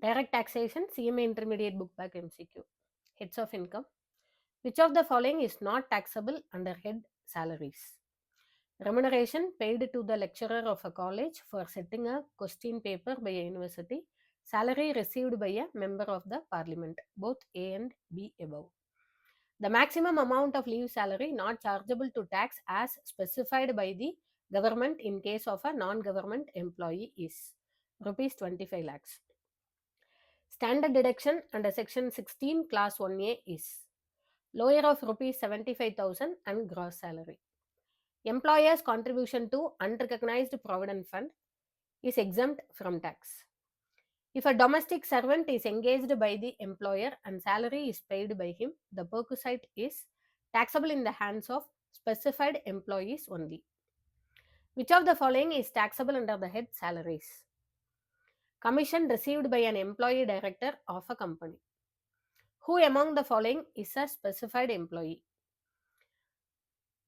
Direct taxation, CMA intermediate book back MCQ. Heads of income. Which of the following is not taxable under head salaries? Remuneration paid to the lecturer of a college for setting a question paper by a university. Salary received by a member of the parliament. Both A and B above. The maximum amount of leave salary not chargeable to tax as specified by the government in case of a non-government employee is rupees 25 lakhs. Standard deduction under section 16 class 1A is lower of rupees 75,000 and gross salary. Employer's contribution to unrecognized provident fund is exempt from tax. If a domestic servant is engaged by the employer and salary is paid by him, the perquisite is taxable in the hands of specified employees only. Which of the following is taxable under the head salaries? Commission received by an employee director of a company. Who among the following is a specified employee?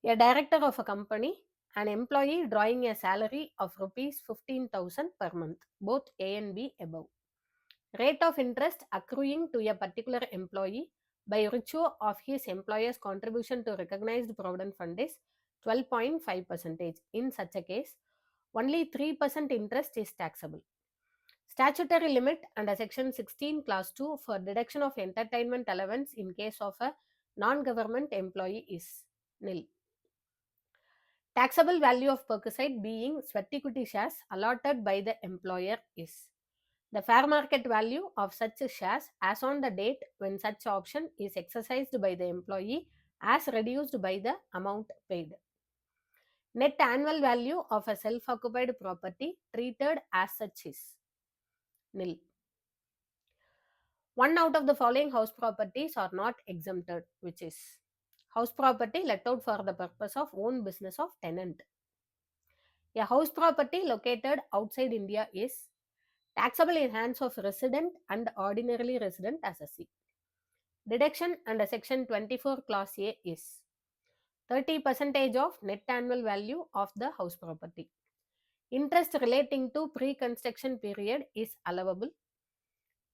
A director of a company, an employee drawing a salary of rupees 15,000 per month, both A and B above. Rate of interest accruing to a particular employee by virtue of his employer's contribution to recognized provident fund is 12.5%. In such a case, only 3% interest is taxable. Statutory limit under section 16 class 2 for deduction of entertainment allowance in case of a non-government employee is nil. Taxable value of perquisite being sweat equity shares allotted by the employer is the fair market value of such shares as on the date when such option is exercised by the employee as reduced by the amount paid. Net annual value of a self-occupied property treated as such is nil. One out of the following house properties are not exempted, which is house property let out for the purpose of own business of tenant. A house property located outside India is taxable in hands of resident and ordinarily resident assessee. Deduction under section 24 class A is 30% of net annual value of the house property. Interest relating to pre-construction period is allowable.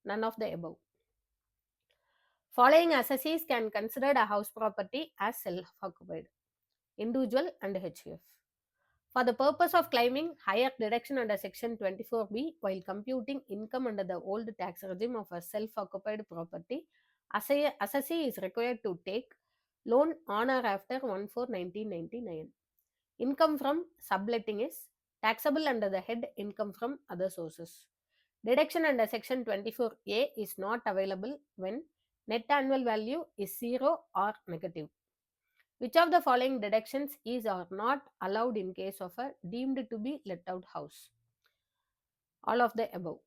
None of the above. Following assessees can consider a house property as self-occupied, individual and HUF. For the purpose of claiming higher deduction under section 24B while computing income under the old tax regime of a self-occupied property, assessee is required to take loan on or after 1/4/1999. Income from subletting is taxable under the head income from other sources. Deduction under section 24A is not available when net annual value is 0 or negative. Which of the following deductions is or not allowed in case of a deemed to be let out house? All of the above.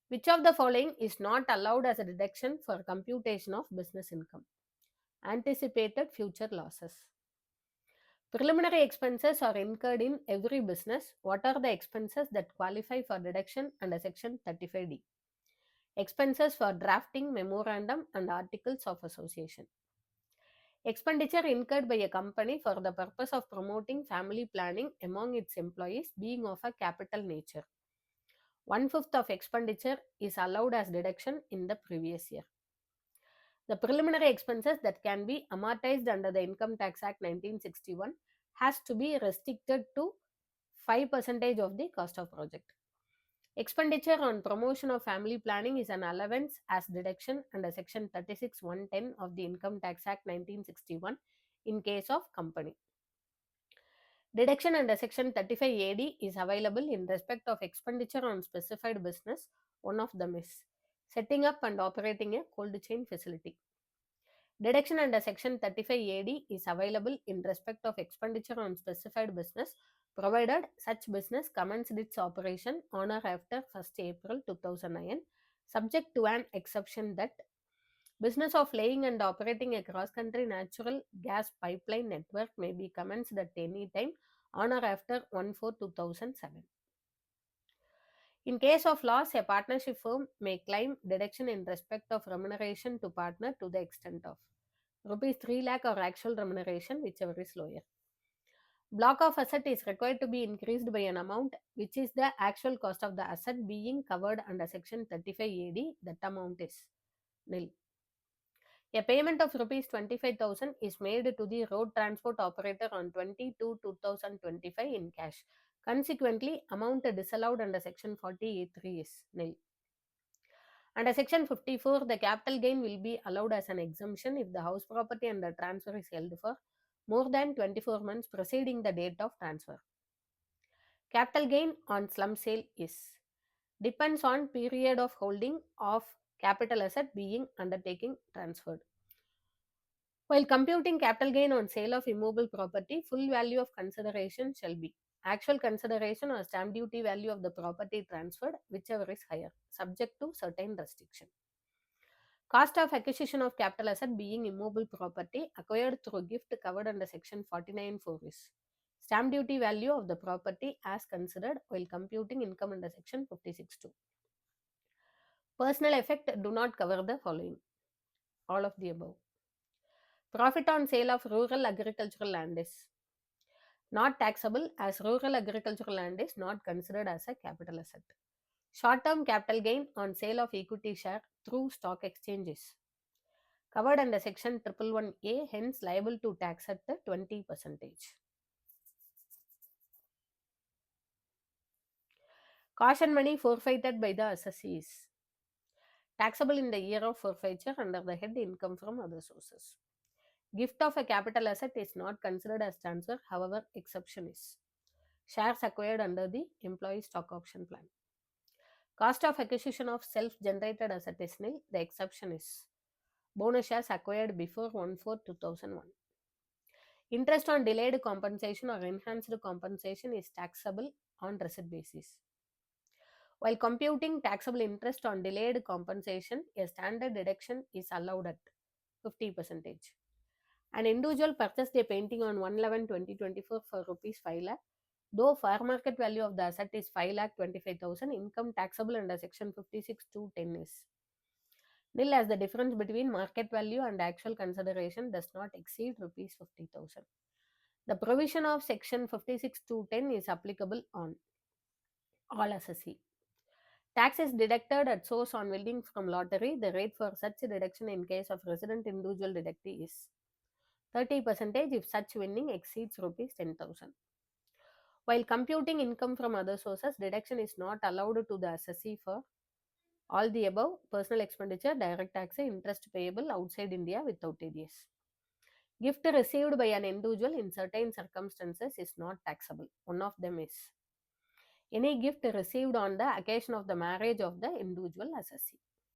Which of the following is not allowed as a deduction for computation of business income? Anticipated future losses. Preliminary expenses are incurred in every business. What are the expenses that qualify for deduction under section 35D? Expenses for drafting memorandum and articles of association. Expenditure incurred by a company for the purpose of promoting family planning among its employees being of a capital nature. 1/5 of expenditure is allowed as deduction in the previous year. The preliminary expenses that can be amortized under the Income Tax Act 1961 has to be restricted to 5% of the cost of project. Expenditure on promotion of family planning is an allowance as deduction under section 36(1)(10) of the Income Tax Act 1961 in case of company. Deduction under section 35AD is available in respect of expenditure on specified business. One of them is setting up and operating a cold chain facility. Deduction under section 35AD is available in respect of expenditure on specified business provided such business commenced its operation on or after 1st April 2009, subject to an exception that business of laying and operating a cross-country natural gas pipeline network may be commenced at any time on or after 1/4/2007. In case of loss, a partnership firm may claim deduction in respect of remuneration to partner to the extent of rupees 3 lakh or actual remuneration, whichever is lower. Block of asset is required to be increased by an amount which is the actual cost of the asset being covered under section 35 AD. That amount is nil. A payment of rupees 25,000 is made to the road transport operator on 20/2025 in cash. Consequently, amount disallowed under section 40A3 is nil. Under section 54, the capital gain will be allowed as an exemption if the house property under transfer is held for more than 24 months preceding the date of transfer. Capital gain on slum sale is depends on period of holding of capital asset being undertaking transferred. While computing capital gain on sale of immovable property, full value of consideration shall be actual consideration or stamp duty value of the property transferred, whichever is higher, subject to certain restriction. Cost of acquisition of capital asset being immovable property acquired through gift covered under section 49(4) is stamp duty value of the property as considered while computing income under section 56(2). Personal effect do not cover the following, all of the above. Profit on sale of rural agricultural land is not taxable as rural agricultural land is not considered as a capital asset. Short-term capital gain on sale of equity share through stock exchanges covered under section 111A, hence liable to tax at the 20%. Caution money forfeited by the assessees taxable in the year of forfeiture under the head income from other sources. Gift of a capital asset is not considered as transfer, however, exception is shares acquired under the employee stock option plan. Cost of acquisition of self-generated asset is nil. The exception is bonus shares acquired before 1/4/2001. Interest on delayed compensation or enhanced compensation is taxable on receipt basis. While computing taxable interest on delayed compensation, a standard deduction is allowed at 50%. An individual purchased a painting on 1/11/2024 for rupees 5 lakh. Though fair market value of the asset is 5,25,000, income taxable under section 56(2)(10) is nil as the difference between market value and actual consideration does not exceed rupees 50,000. The provision of section 56(2)(10) is applicable on all assessee. Tax is deducted at source on winning from lottery. The rate for such deduction in case of resident individual deductee is 30% if such winning exceeds rupees 10,000. While computing income from other sources, deduction is not allowed to the assessee for all the above: personal expenditure, direct tax, interest payable outside India without ADS. Gift received by an individual in certain circumstances is not taxable. One of them is any gift received on the occasion of the marriage of the individual assessee.